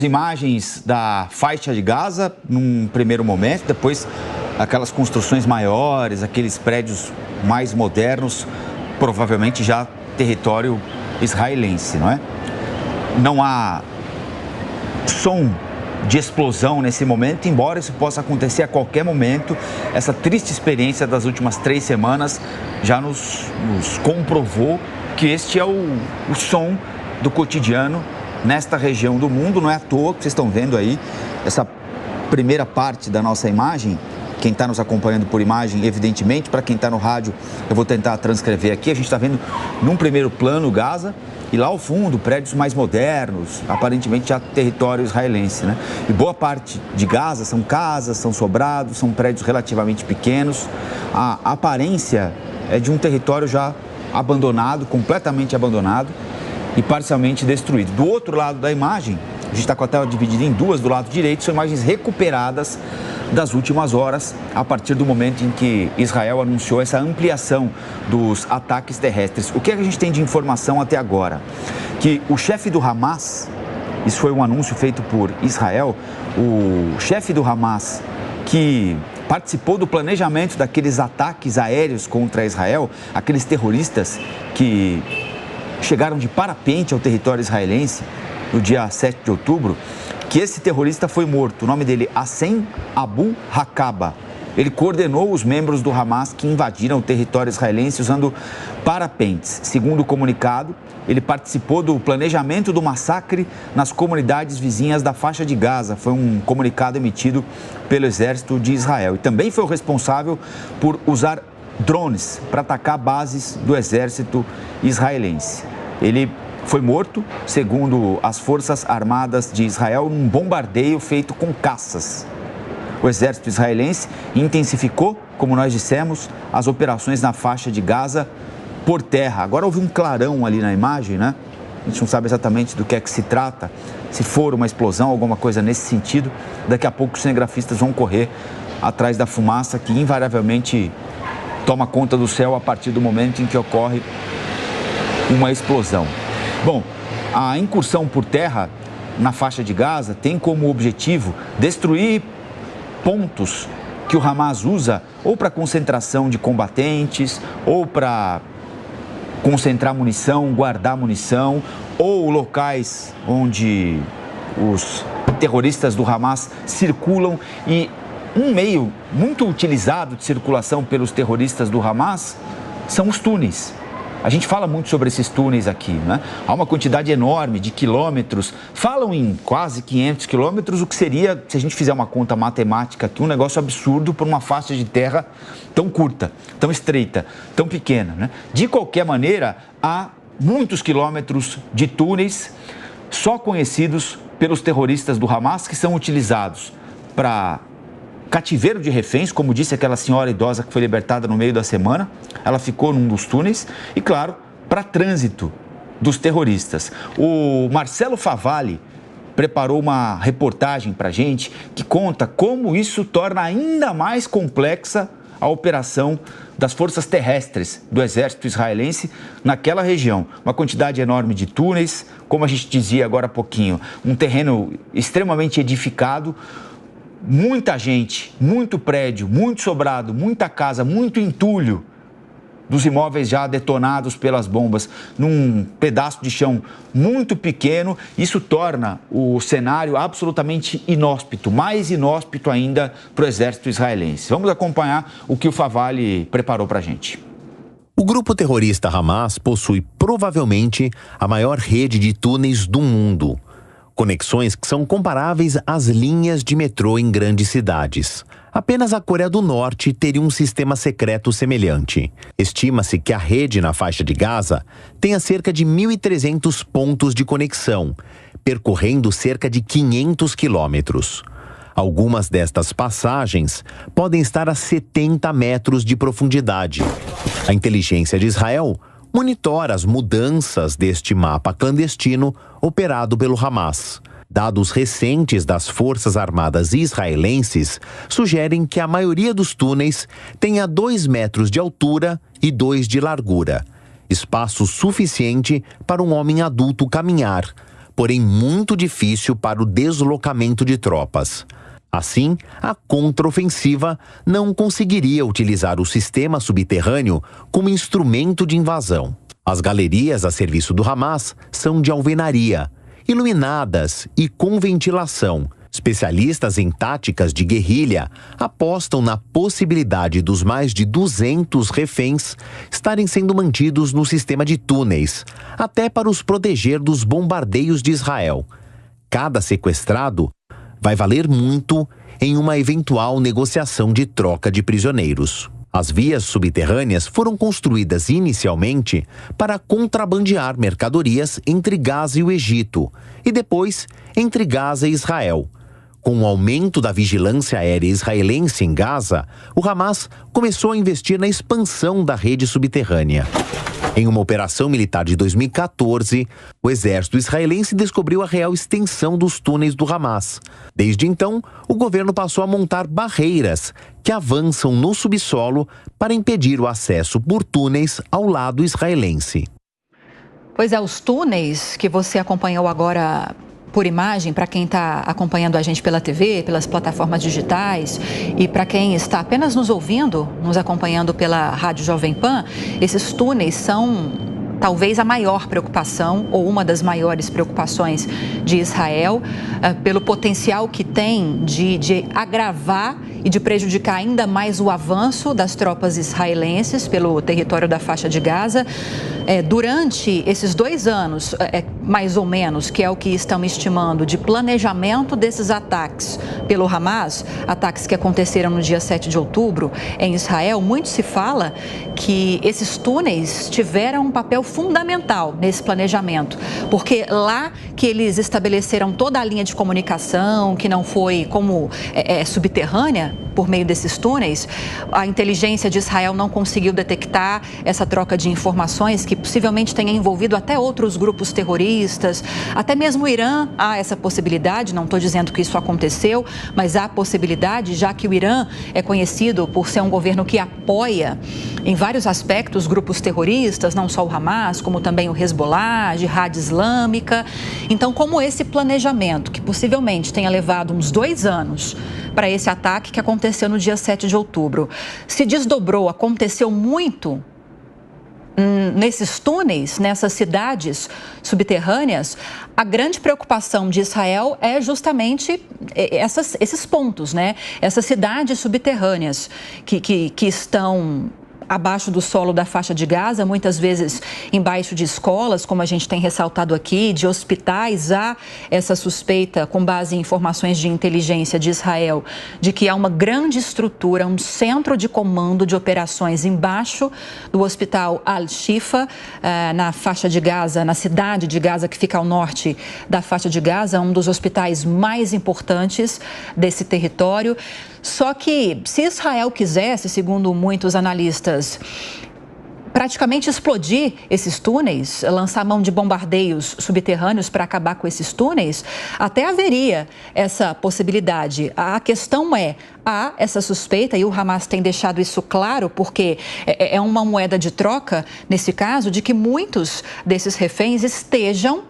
Imagens da faixa de Gaza num primeiro momento, depois aquelas construções maiores, aqueles prédios mais modernos, provavelmente já território israelense, não é? Não há som de explosão nesse momento, embora isso possa acontecer a qualquer momento. Essa triste experiência das últimas 3 semanas já nos comprovou que este é o som do cotidiano nesta região do mundo. Não é à toa que vocês estão vendo aí essa primeira parte da nossa imagem. Quem está nos acompanhando por imagem, evidentemente, para quem está no rádio, eu vou tentar transcrever aqui. A gente está vendo num primeiro plano Gaza e lá ao fundo prédios mais modernos, aparentemente já território israelense, né? E boa parte de Gaza são casas, são sobrados, são prédios relativamente pequenos. A aparência é de um território já abandonado, completamente abandonado e parcialmente destruído. Do outro lado da imagem, a gente está com a tela dividida em duas, do lado direito, são imagens recuperadas das últimas horas, a partir do momento em que Israel anunciou essa ampliação dos ataques terrestres. O que a gente tem de informação até agora? Que o chefe do Hamas, isso foi um anúncio feito por Israel, o chefe do Hamas, que participou do planejamento daqueles ataques aéreos contra Israel, aqueles terroristas que chegaram de parapente ao território israelense no dia 7 de outubro, que esse terrorista foi morto. O nome dele, Hassem Abu Hakaba. Ele coordenou os membros do Hamas que invadiram o território israelense usando parapentes. Segundo o comunicado, ele participou do planejamento do massacre nas comunidades vizinhas da faixa de Gaza. Foi um comunicado emitido pelo exército de Israel. E também foi o responsável por usar drones para atacar bases do exército israelense. Ele foi morto, segundo as Forças Armadas de Israel, num bombardeio feito com caças. O exército israelense intensificou, como nós dissemos, as operações na faixa de Gaza por terra. Agora houve um clarão ali na imagem, né? A gente não sabe exatamente do que é que se trata, se for uma explosão, alguma coisa nesse sentido. Daqui a pouco os cinegrafistas vão correr atrás da fumaça que invariavelmente toma conta do céu a partir do momento em que ocorre uma explosão. Bom, a incursão por terra na faixa de Gaza tem como objetivo destruir pontos que o Hamas usa ou para concentração de combatentes, ou para concentrar munição, guardar munição, ou locais onde os terroristas do Hamas circulam. E um meio muito utilizado de circulação pelos terroristas do Hamas são os túneis. A gente fala muito sobre esses túneis aqui, né? Há uma quantidade enorme de quilômetros, falam em quase 500 quilômetros, o que seria, se a gente fizer uma conta matemática aqui, um negócio absurdo por uma faixa de terra tão curta, tão estreita, tão pequena, né? De qualquer maneira, há muitos quilômetros de túneis só conhecidos pelos terroristas do Hamas, que são utilizados para cativeiro de reféns, como disse aquela senhora idosa que foi libertada no meio da semana. Ela ficou num dos túneis e, claro, para trânsito dos terroristas. O Marcelo Favalli preparou uma reportagem para a gente que conta como isso torna ainda mais complexa a operação das forças terrestres do exército israelense naquela região. Uma quantidade enorme de túneis, como a gente dizia agora há pouquinho, um terreno extremamente edificado, muita gente, muito prédio, muito sobrado, muita casa, muito entulho dos imóveis já detonados pelas bombas num pedaço de chão muito pequeno. Isso torna o cenário absolutamente inóspito, mais inóspito ainda para o exército israelense. Vamos acompanhar o que o Favalli preparou para a gente. O grupo terrorista Hamas possui provavelmente a maior rede de túneis do mundo. Conexões que são comparáveis às linhas de metrô em grandes cidades. Apenas a Coreia do Norte teria um sistema secreto semelhante. Estima-se que a rede na faixa de Gaza tenha cerca de 1.300 pontos de conexão, percorrendo cerca de 500 quilômetros. Algumas destas passagens podem estar a 70 metros de profundidade. A inteligência de Israel monitora as mudanças deste mapa clandestino operado pelo Hamas. Dados recentes das Forças Armadas israelenses sugerem que a maioria dos túneis tenha 2 metros de altura e 2 de largura, espaço suficiente para um homem adulto caminhar, porém muito difícil para o deslocamento de tropas. Assim, a contraofensiva não conseguiria utilizar o sistema subterrâneo como instrumento de invasão. As galerias a serviço do Hamas são de alvenaria, iluminadas e com ventilação. Especialistas em táticas de guerrilha apostam na possibilidade dos mais de 200 reféns estarem sendo mantidos no sistema de túneis, até para os proteger dos bombardeios de Israel. Cada sequestrado vai valer muito em uma eventual negociação de troca de prisioneiros. As vias subterrâneas foram construídas inicialmente para contrabandear mercadorias entre Gaza e o Egito e depois entre Gaza e Israel. Com o aumento da vigilância aérea israelense em Gaza, o Hamas começou a investir na expansão da rede subterrânea. Em uma operação militar de 2014, o exército israelense descobriu a real extensão dos túneis do Hamas. Desde então, o governo passou a montar barreiras que avançam no subsolo para impedir o acesso por túneis ao lado israelense. Pois é, os túneis que você acompanhou agora por imagem, para quem está acompanhando a gente pela TV, pelas plataformas digitais, e para quem está apenas nos ouvindo, nos acompanhando pela Rádio Jovem Pan, esses túneis são talvez a maior preocupação ou uma das maiores preocupações de Israel, pelo potencial que tem de agravar e de prejudicar ainda mais o avanço das tropas israelenses pelo território da faixa de Gaza. Durante esses 2 anos, mais ou menos, que é o que estão estimando, de planejamento desses ataques pelo Hamas, ataques que aconteceram no dia 7 de outubro em Israel, muito se fala que esses túneis tiveram um papel fundamental nesse planejamento, porque lá que eles estabeleceram toda a linha de comunicação, que não foi como subterrânea, por meio desses túneis, a inteligência de Israel não conseguiu detectar essa troca de informações que possivelmente tenha envolvido até outros grupos terroristas, até mesmo o Irã. Há essa possibilidade, não estou dizendo que isso aconteceu, mas há possibilidade, já que o Irã é conhecido por ser um governo que apoia em vários aspectos grupos terroristas, não só o Hamas, como também o Hezbollah, a Jihad Islâmica. Então, como esse planejamento, que possivelmente tenha levado uns 2 anos para esse ataque que aconteceu no dia 7 de outubro, se desdobrou, aconteceu muito nesses túneis, nessas cidades subterrâneas, a grande preocupação de Israel é justamente esses pontos, né? Essas cidades subterrâneas que estão abaixo do solo da faixa de Gaza, muitas vezes embaixo de escolas, como a gente tem ressaltado aqui, de hospitais. Há essa suspeita, com base em informações de inteligência de Israel, de que há uma grande estrutura, um centro de comando de operações embaixo do hospital Al-Shifa, na faixa de Gaza, na cidade de Gaza, que fica ao norte da faixa de Gaza, um dos hospitais mais importantes desse território. Só que, se Israel quisesse, segundo muitos analistas, praticamente explodir esses túneis, lançar mão de bombardeios subterrâneos para acabar com esses túneis, até haveria essa possibilidade. A questão há essa suspeita, e o Hamas tem deixado isso claro, porque é uma moeda de troca, nesse caso, de que muitos desses reféns estejam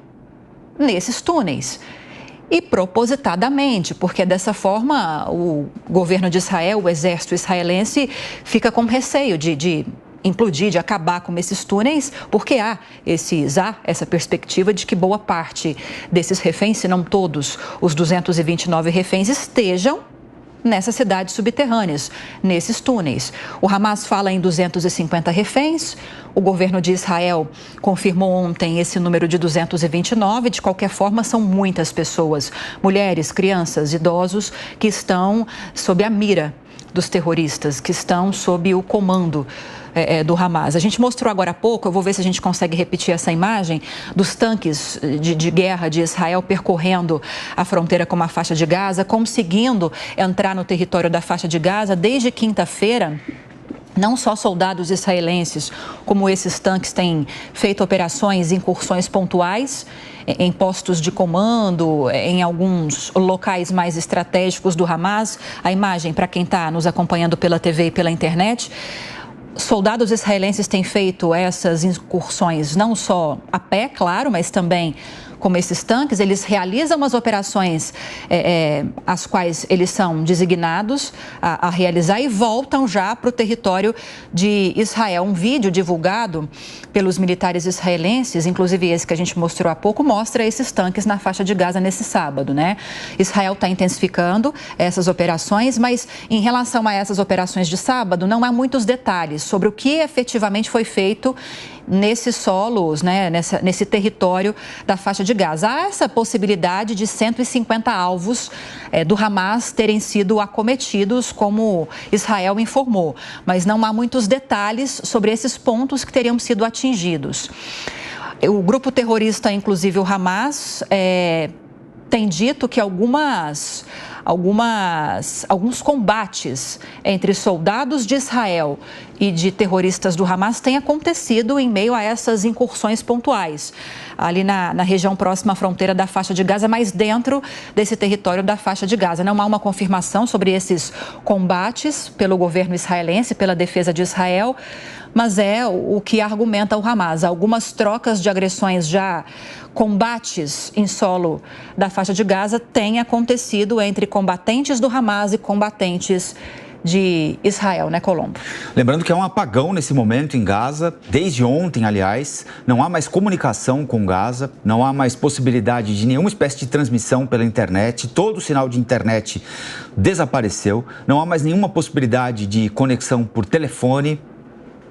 nesses túneis. E propositadamente, porque dessa forma o governo de Israel, o exército israelense, fica com receio de implodir, de acabar com esses túneis, porque há essa perspectiva de que boa parte desses reféns, se não todos os 229 reféns, estejam nessas cidades subterrâneas, nesses túneis. O Hamas fala em 250 reféns, o governo de Israel confirmou ontem esse número de 229, de qualquer forma são muitas pessoas, mulheres, crianças, idosos, que estão sob a mira dos terroristas, que estão sob o comando do Hamas. A gente mostrou agora há pouco, eu vou ver se a gente consegue repetir essa imagem, dos tanques de guerra de Israel percorrendo a fronteira com a faixa de Gaza, conseguindo entrar no território da faixa de Gaza desde quinta-feira. Não só soldados israelenses, como esses tanques têm feito operações, incursões pontuais em postos de comando, em alguns locais mais estratégicos do Hamas. A imagem, para quem está nos acompanhando pela TV e pela internet. Soldados israelenses têm feito essas incursões não só a pé, claro, mas também como esses tanques, eles realizam as operações as quais eles são designados a realizar e voltam já para o território de Israel. Um vídeo divulgado pelos militares israelenses, inclusive esse que a gente mostrou há pouco, mostra esses tanques na faixa de Gaza nesse sábado, né? Israel está intensificando essas operações, mas em relação a essas operações de sábado, não há muitos detalhes sobre o que efetivamente foi feito nesses solos, né, nesse território da faixa de Gaza. Há essa possibilidade de 150 alvos do Hamas terem sido acometidos, como Israel informou, mas não há muitos detalhes sobre esses pontos que teriam sido atingidos. O grupo terrorista, inclusive o Hamas, tem dito que alguns combates entre soldados de Israel e de terroristas do Hamas têm acontecido em meio a essas incursões pontuais, ali na região próxima à fronteira da faixa de Gaza, mas dentro desse território da faixa de Gaza. Não há uma confirmação sobre esses combates pelo governo israelense, pela defesa de Israel, mas é o que argumenta o Hamas. Algumas trocas de agressões já, combates em solo da faixa de Gaza têm acontecido entre combatentes do Hamas e combatentes de Israel, né, Colombo? Lembrando que há um apagão nesse momento em Gaza, desde ontem, aliás, não há mais comunicação com Gaza, não há mais possibilidade de nenhuma espécie de transmissão pela internet, todo o sinal de internet desapareceu, não há mais nenhuma possibilidade de conexão por telefone,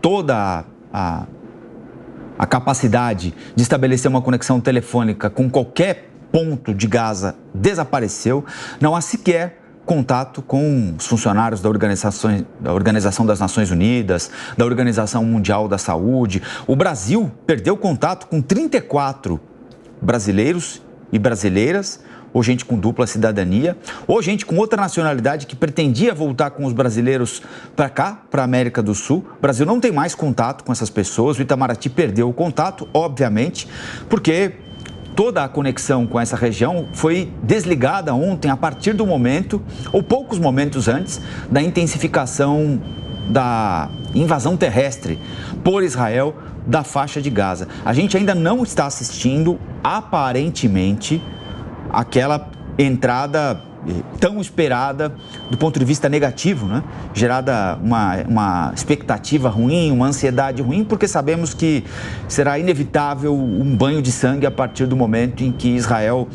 toda a capacidade de estabelecer uma conexão telefônica com qualquer ponto de Gaza desapareceu, não há sequer contato com os funcionários da Organização das Nações Unidas, da Organização Mundial da Saúde. O Brasil perdeu contato com 34 brasileiros e brasileiras, ou gente com dupla cidadania, ou gente com outra nacionalidade que pretendia voltar com os brasileiros para cá, para a América do Sul. O Brasil não tem mais contato com essas pessoas, o Itamaraty perdeu o contato, obviamente, porque toda a conexão com essa região foi desligada ontem a partir do momento, ou poucos momentos antes, da intensificação da invasão terrestre por Israel da faixa de Gaza. A gente ainda não está assistindo, aparentemente, aquela entrada tão esperada do ponto de vista negativo, né? Gerada uma expectativa ruim, uma ansiedade ruim, porque sabemos que será inevitável um banho de sangue a partir do momento em que Israel,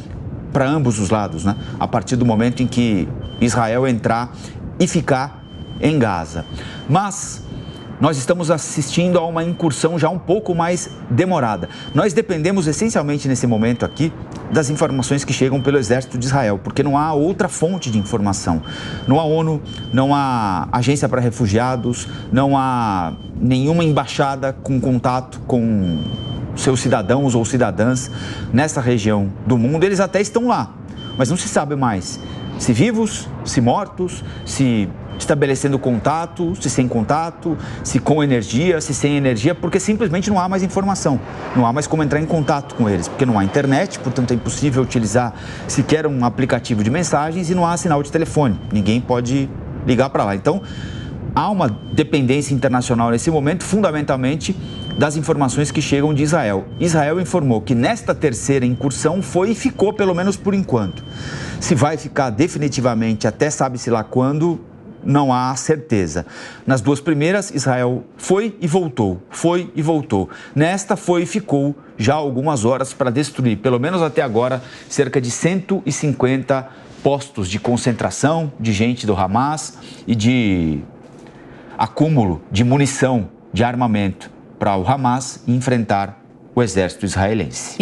para ambos os lados, né? A partir do momento em que Israel entrar e ficar em Gaza. Mas nós estamos assistindo a uma incursão já um pouco mais demorada. Nós dependemos essencialmente nesse momento aqui das informações que chegam pelo Exército de Israel, porque não há outra fonte de informação. Não há ONU, não há Agência para Refugiados, não há nenhuma embaixada com contato com seus cidadãos ou cidadãs nessa região do mundo. Eles até estão lá, mas não se sabe mais se vivos, se mortos, se estabelecendo contato, se sem contato, se com energia, se sem energia, porque simplesmente não há mais informação, não há mais como entrar em contato com eles, porque não há internet, portanto é impossível utilizar sequer um aplicativo de mensagens e não há sinal de telefone, ninguém pode ligar para lá. Então, há uma dependência internacional nesse momento, fundamentalmente das informações que chegam de Israel. Israel informou que nesta terceira incursão foi e ficou, pelo menos por enquanto. Se vai ficar definitivamente até sabe-se lá quando, não há certeza. Nas duas primeiras, Israel foi e voltou, foi e voltou. Nesta foi e ficou já algumas horas para destruir, pelo menos até agora, cerca de 150 postos de concentração de gente do Hamas e de acúmulo de munição, de armamento para o Hamas enfrentar o exército israelense.